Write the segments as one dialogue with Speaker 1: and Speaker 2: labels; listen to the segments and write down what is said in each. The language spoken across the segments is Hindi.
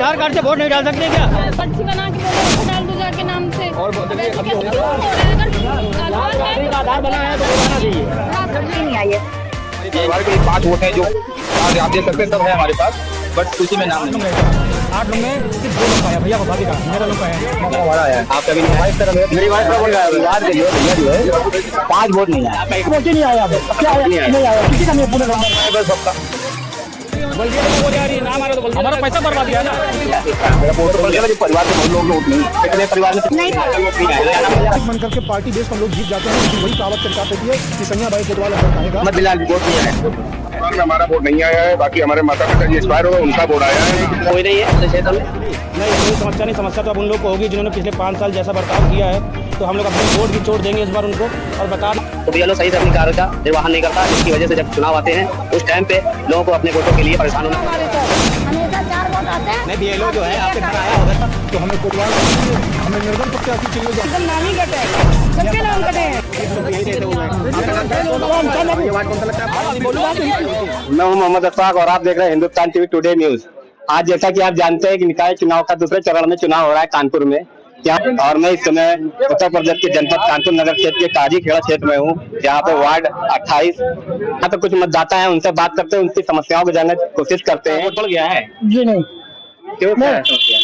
Speaker 1: आधार कार्ड से वोट नहीं डाल सकते क्या?
Speaker 2: पर्ची बना के बोले डाल दो जाके नाम से। और
Speaker 1: आधार बना है तो बनाना चाहिए।
Speaker 2: नहीं आई है।
Speaker 3: परिवार के 5 वोट हैं जो आज आप देख सकते हैं, सब है हमारे पास, बट सूची में नाम नहीं है।
Speaker 1: 8 लोग में सिर्फ 2 लोग आया भैया भाभी का, मेरा लोग है
Speaker 3: हमारा है। आप कभी नहीं आए? मेरी वाइफ का बोल रहा है बिहार के भैया जो है 5 वोट नहीं आया।
Speaker 1: वोट ही नहीं आया। क्या आया? नहीं आया। किसी का नहीं पूरे
Speaker 3: बस सबका
Speaker 1: हमारा पैसा बर्बाद किया ना।
Speaker 3: मेरा वोट पड़ गया, परिवार के बहुत लोग वोट नहीं, कितने परिवार में
Speaker 2: नहीं
Speaker 4: बन करके पार्टी बेस पर लोग जीत जाते हैं, वही कहावत चलता है कि सैया भाई कोतवाल आएगा।
Speaker 3: मत बिलाल वोट नहीं आया।
Speaker 5: हमारा वोट नहीं आया है, बाकी हमारे माता पिता जी एक्सपायर हो गए, उनका वोट आया है।
Speaker 3: कोई नहीं है क्षेत्र में।
Speaker 1: नहीं कोई समस्या नहीं, समस्या तो अब उन लोग को होगी जिन्होंने पिछले 5 साल जैसा बर्ताव किया है। तो हम लोग अपने वोट की चोट देंगे इस बार उनको और बता
Speaker 3: तो भैया लोग सही से अपनी कार्य का निर्वाहन नहीं करता, जिसकी वजह से जब चुनाव आते हैं उस टाइम पे लोगों को अपने वोटों के लिए परेशान होना।
Speaker 2: हमेशा 4 वोट आते हैं।
Speaker 1: नहीं बीएलओ जो है आपके घर आया होगा
Speaker 4: तो हमें कोतवाल हमें निर्गम प्रत्याशी चाहिए।
Speaker 2: एकदम नाम ही कटे, सबके नाम कटे हैं।
Speaker 3: मैं हूं मोहम्मद अशफाक और आप देख रहे हैं हिंदुस्तान टीवी टुडे न्यूज। आज जैसा कि आप जानते हैं कि निकाय चुनाव का दूसरे चरण में चुनाव हो रहा है कानपुर में, और मैं इस समय उत्तर प्रदेश के जनपद कानपुर नगर क्षेत्र के काजी खेड़ा क्षेत्र में हूँ, जहाँ पे वार्ड 28 यहाँ पे कुछ मतदाता हैं, उनसे बात करते हैं, उनकी समस्याओं को जानने की कोशिश करते हैं। वोट गया है
Speaker 1: जी नहीं
Speaker 3: क्यों?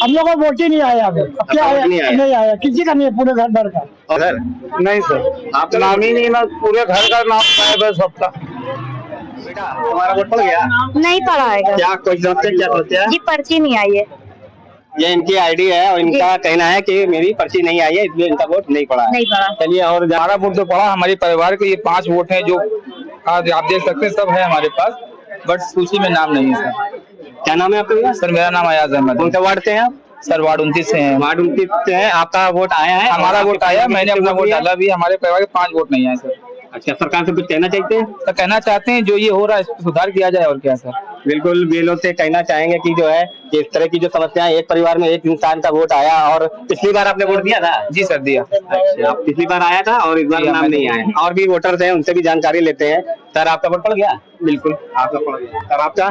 Speaker 1: हम लोग को वोट ही नहीं आया। क्या आया? नहीं आया, किसी का नहीं, पूरे घर भर का।
Speaker 3: घर नहीं सर, आपका नाम ही नहीं ना, पूरे घर का नाम है बस सबका। हमारा वोट पड़ गया?
Speaker 2: नहीं पड़ा है।
Speaker 3: क्या कोई समस्या, क्या समस्या?
Speaker 2: जी पर्ची नहीं आई है।
Speaker 3: ये इनकी आईडी है और इनका कहना है कि मेरी पर्ची नहीं आई है, इसलिए इनका वोट नहीं पड़ा है।
Speaker 2: नहीं पड़ा।
Speaker 3: चलिए, और हमारा वोट तो पड़ा, हमारे परिवार के ये 5 वोट हैं जो आज आप देख सकते हैं, सब है हमारे पास, बट सूची में नाम नहीं है सर। क्या नाम है आपका? सर मेरा नाम अयाज अहमद। कौन सा वार्ड से हैं आप? सर वार्ड 29 से हैं। वार्ड 29 से हैं। आपका वोट आया है? हमारा वोट आया, मैंने अपना वोट डाला भी। हमारे परिवार के 5 वोट नहीं आए सर। अच्छा, सरकार से कुछ कहना चाहते हैं? तो कहना चाहते हैं जो ये हो रहा है इस पर सुधार किया जाए, और क्या सर। बिल्कुल, बीएलओ से कहना चाहेंगे कि जो है कि इस तरह की जो समस्याएं, एक परिवार में एक इंसान का वोट आया, और पिछली बार आपने वोट दिया था? जी सर दिया। अच्छा, पिछली बार आया था और इस बार नाम नहीं आया। और भी वोटर्स हैं, उनसे भी जानकारी लेते हैं। सर आपका वोट पड़ गया? बिल्कुल आपका पड़ गया। सर आपका?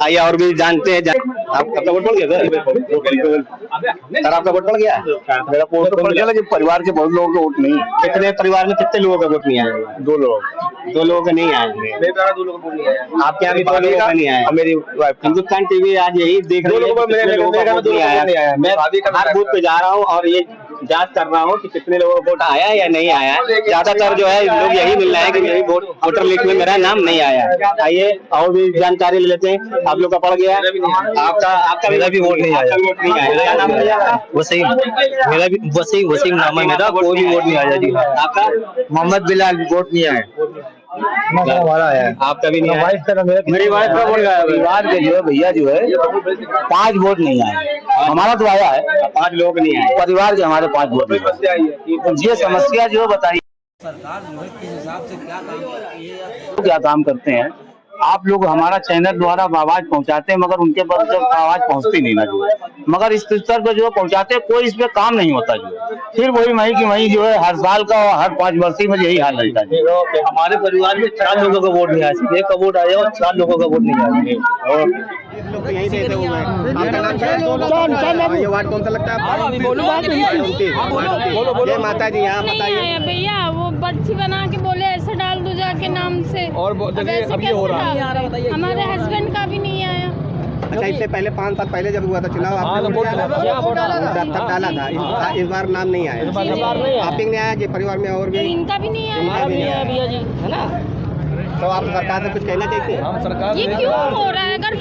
Speaker 3: आइए और भी जानते हैं। आपका वोट पड़ गया सर? बिल्कुल। सर आपका वोट पड़ गया? मेरा वोट तो पड़ गया, लेकिन परिवार के बहुत लोगों का वोट नहीं। कितने परिवार में कितने लोगों का वोट नहीं आया? 2 लोगों का नहीं आया। आपके यहाँ भी 2 लोगों का नहीं आया? मेरी वाइफ हिंदुस्तान टीवी आज यही देख रही है, मैं हर बूथ पे जा रहा हूँ और ये जांच कर रहा हूँ कि कितने लोगों का वोट आया या नहीं आया। ज्यादातर जो है लोग यही मिल रहा है कि मेरी वोटर लिस्ट में मेरा नाम नहीं आया। आइए और भी जानकारी ले लेते हैं। आप लोग का पड़ गया? आपका मेरा भी वोट नहीं आया। क्या नाम है आपका? वसीम। मेरा भी वसीम नाम है मेरा, कोई भी वोट नहीं आया जी। आपका? मोहम्मद बिलाल। वोट नहीं आया। हमारा है। आपका भी नहीं आया? मेरी वाइफ का वोट गया। परिवार के जो है भैया जो है 5 वोट नहीं आए। हमारा तो आया है, 5 लोग नहीं आए। परिवार के हमारे 5 वोट नहीं आए। ये समस्या जो बताइए,
Speaker 6: सरकार जो है किस हिसाब से
Speaker 3: क्या काम करते हैं आप लोग? हमारा चैनल द्वारा आवाज पहुंचाते हैं, मगर उनके पास जब आवाज पहुंचती नहीं ना जो है, मगर इस स्तर पर जो पहुंचाते हैं कोई इस पे काम नहीं होता जो है। फिर वही वही की वही जो है हर साल का, हर 5 वर्षीय में यही हाल रहता है। हमारे परिवार में 4 लोगों का वोट नहीं आया, सिर्फ 1 का वोट आया और 4 लोगों का वोट नहीं आया। और
Speaker 1: यहीं से हुए हैं। आपका नाम क्या है? ये वार्ड कौन सा लगता है आपको? ये माता जी यहाँ बताइए।
Speaker 2: भैया वो पर्ची बना के बोले ऐसे डाल दो जाके नाम से। और
Speaker 1: अब ये हो रहा है।
Speaker 2: हमारे हस्बैंड का भी नहीं आया।
Speaker 1: अच्छा, इससे पहले 5 साल पहले जब हुआ था चुनाव, आपने वोट डाला था। इस बार नाम नहीं आया। आप नहीं आया कि परिवार में और भी?
Speaker 2: इनका भी नहीं आया
Speaker 1: भैया जी, है ना? तो आप सरकार से कुछ कहना चाहते हैं?
Speaker 6: हम सरकार
Speaker 2: ये क्यों हो रहा है? अगर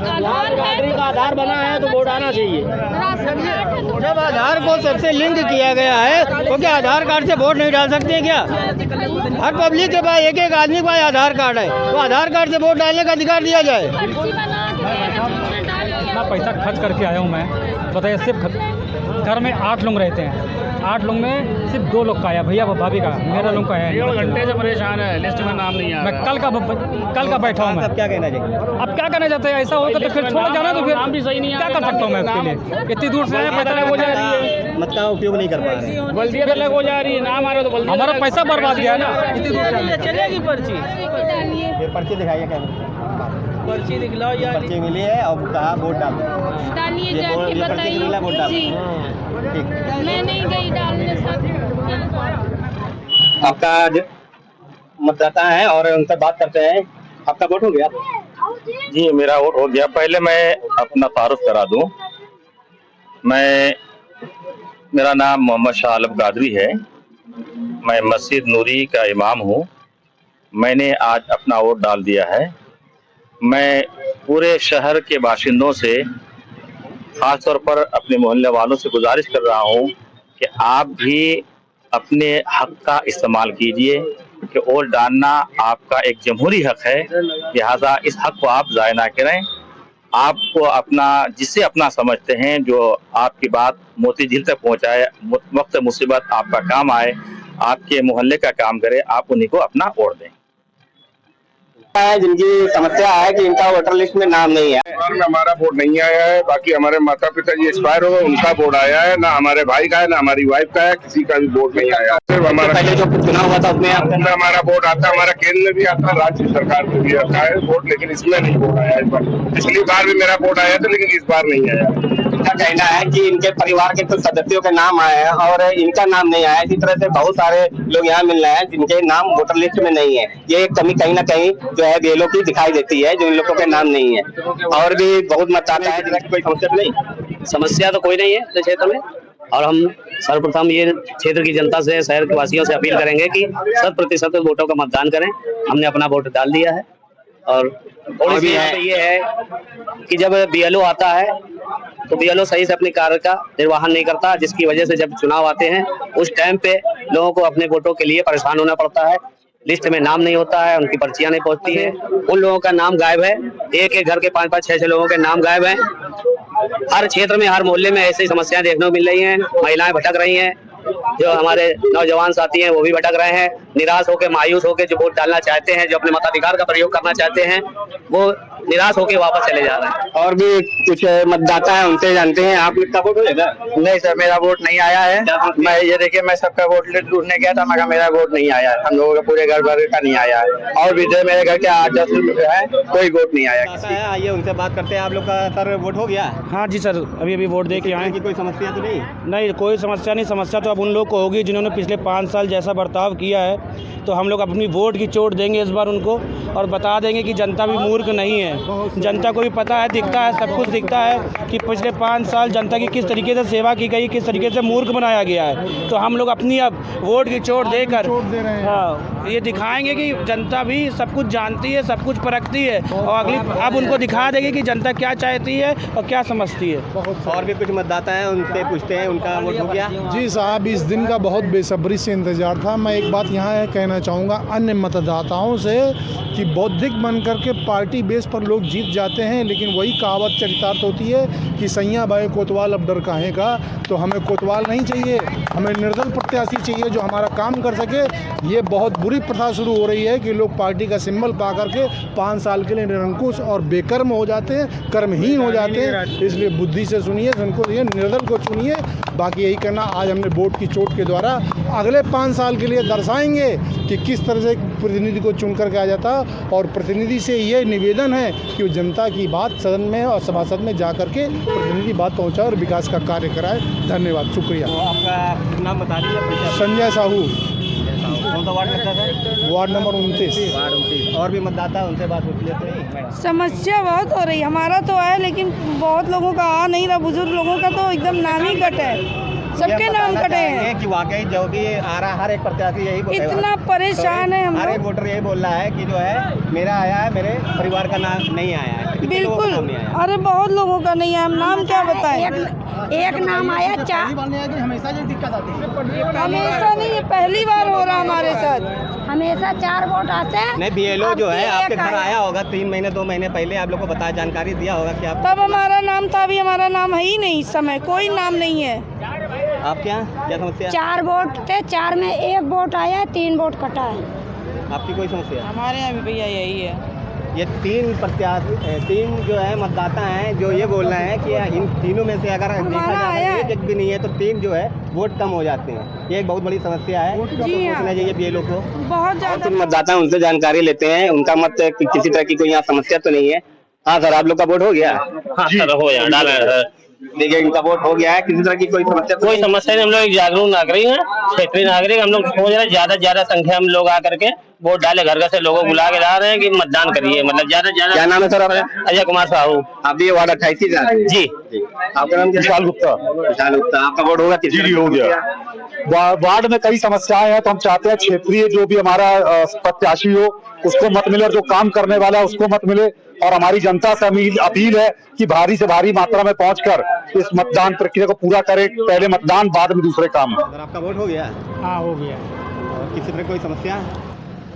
Speaker 2: आधार है तो
Speaker 1: आधार बना है तो वोट आना चाहिए।
Speaker 2: राशन कार्ड है तो
Speaker 1: जब आधार को सबसे लिंक किया गया है तो क्या आधार कार्ड से वोट नहीं डाल सकते क्या? हर पब्लिक के पास एक आदमी के पास आधार कार्ड है, तो आधार कार्ड से वोट डालने का अधिकार दिया जाए।
Speaker 2: पर्ची बना के डाल दिया।
Speaker 7: इतना पैसा खर्च करके आया हूँ मैं, बताइए। सिर्फ घर में 8 लोग रहते हैं, 8 लोग में सिर्फ 2 लोग का आया, भैया भाभी का, मेरा लोग का है। 1.5 घंटे से परेशान है, लिस्ट में नाम नहीं आया। मैं कल का बैठा हूँ।
Speaker 1: अब क्या कहना चाहिए?
Speaker 7: अब क्या कहना चाहते हैं? ऐसा होगा तो फिर छोड़ जाना, तो फिर नाम भी सही नहीं, क्या कर सकता हूँ मैं उसके लिए? इतनी दूर से पैसा हो जा रही है,
Speaker 1: मत का उपयोग नहीं कर पा रहे हैं।
Speaker 7: बल्दिया अलग हो जा रही है, नाम आ रहा तो हमारा पैसा बर्बाद गया ना। इतनी दूर से
Speaker 6: चलेगी पर्ची।
Speaker 1: पर्ची दिखाइए कैमरे,
Speaker 6: पर्ची दिखलाओ यार।
Speaker 1: पर्ची मिली है और कहा वोट डाल दो।
Speaker 2: डालिए
Speaker 1: ये
Speaker 2: जाके
Speaker 1: पर्ची
Speaker 2: बताइए
Speaker 1: मिला, वोट डाल
Speaker 2: जी।
Speaker 1: दो। ठीक।
Speaker 2: मैं नहीं गई डालने साथ।
Speaker 3: आपका जो मतदाता है और उनसे बात करते हैं। आपका वोट हो गया?
Speaker 5: जी मेरा वोट हो गया। पहले मैं अपना तारुफ करा दूं। मेरा नाम मोहम्मद शाह आलम कादरी है। मैं मस्जिद नूरी का इमाम हूं। मैंने आज अपना वोट डाल दिया है। मैं पूरे शहर के बाशिंदों से, खासतौर पर अपने मोहल्ले वालों से गुजारिश कर रहा हूं कि आप भी अपने हक का इस्तेमाल कीजिए कि वोट डालना आपका एक जमहूरी हक है। लिहाजा इस हक को आप ज़ाया ना करें। आपको अपना जिससे अपना समझते हैं, जो आपकी बात मोती झील तक पहुंचाए, वक्त मुसीबत आपका काम आए, आपके मोहल्ले का काम करे, आप उन्हीं को अपना वोट दें।
Speaker 3: जिनकी समस्या है कि इनका वोटर लिस्ट में नाम नहीं है।
Speaker 5: में हमारा वोट नहीं आया है। बाकी हमारे माता पिता जी एक्सपायर हो गए, उनका वोट आया है। ना हमारे भाई का है, ना हमारी वाइफ का है, किसी का भी वोट नहीं आया। सिर्फ हमारा
Speaker 3: पहले जो चुनाव हुआ था उसमें
Speaker 5: हमारा वोट आता है। हमारा केंद्र में भी आता है, राज्य सरकार में भी आता है वोट, लेकिन इसमें नहीं वोट आया इस बार। पिछली बार भी मेरा वोट आया था, लेकिन इस बार नहीं आया।
Speaker 3: इनका कहना है कि इनके परिवार के कुछ सदस्यों के नाम आए हैं और इनका नाम नहीं आया। इसी तरह से बहुत सारे लोग यहाँ मिल रहे हैं जिनके नाम वोटर लिस्ट में नहीं है। ये एक कमी कहीं ना कहीं जो है बीएलओ की दिखाई देती है, जो इन लोगों के नाम नहीं है। और भी बहुत मतदाता है जिनकी कोई समस्या नहीं।
Speaker 8: समस्या तो कोई नहीं है इस क्षेत्र में। और हम सर्वप्रथम ये क्षेत्र की जनता से, शहर के वासियों से अपील करेंगे कि 100% वोटों का मतदान करें। हमने अपना वोट डाल दिया है। और थोड़ी सी यहाँ पे ये है कि जब बीएलओ आता है तो बीएलओ सही से अपने कार्य का निर्वहन नहीं करता, जिसकी वजह से जब चुनाव आते हैं उस टाइम पे लोगों को अपने वोटों के लिए परेशान होना पड़ता है। लिस्ट में नाम नहीं होता है, उनकी पर्चियां नहीं पहुंचती है, उन लोगों का नाम गायब है। एक एक घर के 5-5, 6-6 लोगों के नाम गायब हैं। हर क्षेत्र में, हर मोहल्ले में ऐसी समस्याएं देखने को मिल रही हैं। महिलाएं भटक रही हैं, जो हमारे नौजवान साथी हैं वो भी भटक रहे हैं। निराश होकर, मायूस होकर जो वोट डालना चाहते हैं, जो अपने मताधिकार का प्रयोग करना चाहते हैं, वो निराश होकर वापस चले जा रहे हैं।
Speaker 3: और भी कुछ मतदाता है, उनसे जानते हैं। आप कितना वोट होगा?
Speaker 8: नहीं सर, मेरा वोट नहीं आया है। मैं ये देखिए, मैं सबका वोट ढूंढने गया था, मगर मेरा वोट नहीं आया है। हम लोगों के पूरे घर भर का नहीं आया है। और भी जो मेरे घर के 8-10 है, कोई वोट नहीं आया।
Speaker 1: आइए उनसे बात करते हैं। आप लोग का सर वोट हो गया?
Speaker 7: हाँ जी सर, अभी वोट दे के आए।
Speaker 1: कोई समस्या तो नहीं?
Speaker 7: नहीं, कोई समस्या नहीं। समस्या तो अब उन लोग को होगी जिन्होंने पिछले 5 साल जैसा बर्ताव किया है। तो हम लोग अपनी वोट की चोट देंगे इस बार उनको, और बता देंगे कि जनता भी मूर्ख नहीं है। जनता को भी पता है, दिखता है, सब कुछ दिखता है कि पिछले 5 साल जनता की किस तरीके से सेवा की गई, किस तरीके से मूर्ख बनाया गया है। तो हम लोग अपनी अब वोट की चोट देकर ये दिखाएंगे कि जनता भी सब कुछ जानती है, सब कुछ परखती है, और अब उनको दिखा देंगे कि जनता क्या चाहती है और क्या समझती है।
Speaker 1: और भी कुछ मतदाता हैं, उनसे पूछते हैं उनका वोट हो गया?
Speaker 4: जी साहब, इस दिन का बहुत बेसब्री से इंतजार था। मैं एक बात यहाँ कहना चाहूँगा अन्य मतदाताओं से कि बौद्धिक बनकर के पार्टी बेस पर लोग जीत जाते हैं, लेकिन वही कहावत चरितार्थ होती है कि सैया बाई कोतवाल अब डर काहे का। तो हमें कोतवाल नहीं चाहिए, हमें निर्दल प्रत्याशी चाहिए जो हमारा काम कर सके। ये बहुत बुरी प्रथा शुरू हो रही है कि लोग पार्टी का सिंबल पा करके 5 साल के लिए निरंकुश और बेकर्म हो जाते हैं, कर्महीन हो जाते हैं। इसलिए बुद्धि से सुनिए, उनको ये निर्दल को चुनिए। बाकी यही करना आज हमने वोट की चोट के द्वारा अगले 5 साल के लिए दर्शाएंगे कि किस तरह से प्रतिनिधि को चुन करके आ जाता। और प्रतिनिधि से ये निवेदन है कि वो जनता की बात सदन में और सभासद में जा करके प्रतिनिधि बात पहुंचाए और विकास का कार्य कराए। धन्यवाद, शुक्रिया।
Speaker 1: तो आपका नाम बता दीजिए।
Speaker 4: संजय साहू,
Speaker 1: कौन सा वार्ड लगता है?
Speaker 4: Ward number 29।
Speaker 1: वार्ड 29। और भी मतदाता है, उनसे बात पूछ लेते हैं।
Speaker 2: समस्या बहुत हो रही, हमारा तो है लेकिन बहुत लोगों का आ नहीं रहा। बुजुर्ग लोगों का तो एकदम नाम ही कट है, सबके नाम कटे हैं।
Speaker 1: कि वाकई जो भी आ रहा हर एक प्रत्याशी यही बोल रहा है।
Speaker 2: इतना परेशान है हम
Speaker 1: हर एक
Speaker 2: लोग।
Speaker 1: वोटर यही बोल रहा है कि जो है मेरा आया है, मेरे परिवार का नाम नहीं आया है। कितने लोगों का
Speaker 2: बिल्कुल,
Speaker 1: नाम नहीं आया?
Speaker 2: अरे बहुत लोगों का नहीं है। हम नाम क्या बताएं?
Speaker 9: एक नाम आया, 4
Speaker 4: हमेशा ये दिक्कत आती है।
Speaker 2: हमेशा नहीं, ये पहली बार हो रहा हमारे साथ।
Speaker 9: हमेशा 4 वोट आते हैं।
Speaker 1: नहीं, बीएलओ जो है
Speaker 9: अब
Speaker 1: आपके
Speaker 9: एक
Speaker 1: घर
Speaker 9: आया।
Speaker 1: आया होगा 3 महीने 2 महीने पहले, आप लोग को बताया, जानकारी दिया होगा कि आप
Speaker 2: तब हमारा नाम था, अभी हमारा नाम है ही नहीं। इस समय कोई नाम नहीं है।
Speaker 1: आपके यहाँ क्या समस्या?
Speaker 9: 4 वोट थे, 4 में 1 वोट आया, 3 वोट कटा है।
Speaker 1: आपकी कोई समस्या?
Speaker 2: हमारे यहाँ भी भैया यही है।
Speaker 3: ये तीन जो है मतदाता हैं जो ये बोल रहे हैं कि इन तीनों में से अगर देखा जाए एक भी नहीं है तो 3 जो है वोट कम हो जाते हैं। ये एक बहुत बड़ी समस्या है।
Speaker 2: जी हाँ।
Speaker 3: सोचना चाहिए बीएलओ को।
Speaker 2: बहुत ज़्यादा
Speaker 3: मतदाता हैं उनसे जानकारी लेते हैं, उनका मत किसी तरह की कोई यहाँ समस्या तो नहीं है। हाँ सर, आप लोग का वोट हो गया?
Speaker 5: हाँ सर, हो गया, डाला है।
Speaker 3: देखिए इनका वोट हो गया है, किसी तरह की कोई समस्या
Speaker 5: कोई समस्या नहीं। हम लोग एक जागरूक नागरिक हैं, क्षेत्रीय नागरिक। हम लोग सोच रहे हैं ज्यादा से ज्यादा संख्या में लोग आकर के वोट डाले, घर घर से लोगों को बुला के ला रहे हैं कि मतदान करिए। मतलब ज्यादा से ज्यादा।
Speaker 3: क्या नाम है सर आपका?
Speaker 5: अजय कुमार साहू।
Speaker 3: आप भी वार्ड 28 से हैं?
Speaker 5: जी।
Speaker 3: आपका नाम क्या?
Speaker 10: विशाल गुप्ता।
Speaker 3: विशाल गुप्ता। आपका वोट होगा?
Speaker 10: जी हो गया। वार्ड में कई समस्याएं हैं, तो हम चाहते हैं क्षेत्रीय जो भी हमारा प्रत्याशी हो उसको मत मिले, और जो काम करने वाला है उसको मत मिले। और हमारी जनता से अपील है कि भारी से भारी मात्रा में पहुंचकर इस मतदान प्रक्रिया को पूरा करें। पहले मतदान, बाद में दूसरे काम।
Speaker 3: सर आपका वोट हो गया?
Speaker 7: हाँ, हो गया।
Speaker 3: और किसी तरह कोई समस्या?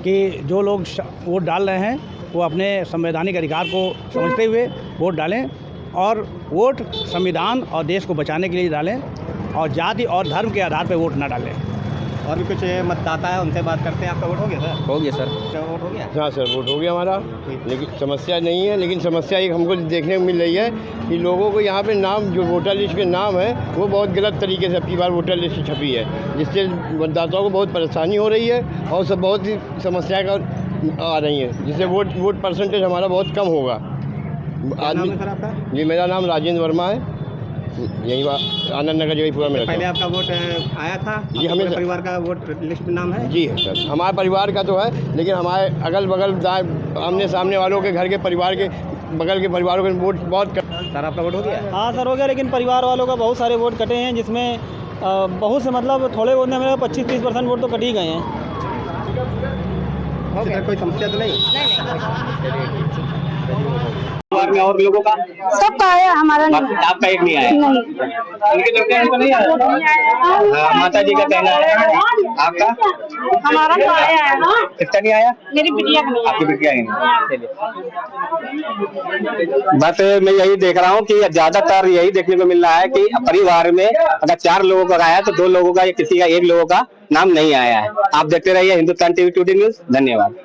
Speaker 7: कि जो लोग वोट डाल रहे हैं वो अपने संवैधानिक अधिकार को समझते हुए वोट डालें, और वोट संविधान और देश को बचाने के लिए डालें, और जाति और धर्म के आधार पर वोट ना डालें।
Speaker 3: और भी कुछ मतदाता है, उनसे बात करते हैं। आपका वोट हो गया सर?
Speaker 1: हो गया सर।
Speaker 3: क्या वोट हो गया?
Speaker 11: हाँ सर, वोट हो गया हमारा, लेकिन समस्या नहीं है। लेकिन समस्या एक हमको देखने को मिल रही है कि लोगों को यहाँ पे नाम, जो वोटर लिस्ट के नाम है, वो बहुत गलत तरीके से अब की बार वोटर लिस्ट छपी है, जिससे मतदाताओं को बहुत परेशानी हो रही है और सब बहुत ही समस्याएं आ रही हैं, जिससे वोट परसेंटेज हमारा बहुत कम होगा। जी, मेरा नाम राजेंद्र वर्मा है, यही आनंद नगर जयपुरा में।
Speaker 3: पहले आपका वोट आया था?
Speaker 11: जी, हमें
Speaker 3: परिवार का वोट लिस्ट में नाम है?
Speaker 11: जी है सर, हमारे परिवार का तो है, लेकिन हमारे अगल बगल आमने सामने वालों के घर के परिवार के बगल के परिवारों के वोट बहुत
Speaker 3: सर आपका वोट हो गया?
Speaker 6: हाँ सर, हो गया। लेकिन परिवार वालों का बहुत सारे वोट कटे हैं, जिसमें बहुत से मतलब थोड़े वोट में मेरे 25-30% वोट तो कट ही गए हैं।
Speaker 3: कोई समस्या तो नहीं? परिवार में और लोगों का?
Speaker 9: सबका आया, हमारा नहीं।
Speaker 3: आपका एक नहीं आया?
Speaker 9: नहीं।
Speaker 3: उनके तो कहने को नहीं आया। माता जी का कहना है। आपका?
Speaker 9: हमारा तो आया है ना।
Speaker 3: किसका नहीं आया?
Speaker 9: मेरी बिटिया का नहीं आया।
Speaker 3: आपकी बिटिया ही नहीं। बस मैं यही देख रहा हूँ कि ज्यादातर यही देखने को मिल रहा है कि परिवार में अगर 4 लोगों का आया तो 2 लोगों का या किसी का 1 लोगों का नाम नहीं आया है। आप देखते रहिए हिंदुस्तान टीवी टुडे न्यूज। धन्यवाद।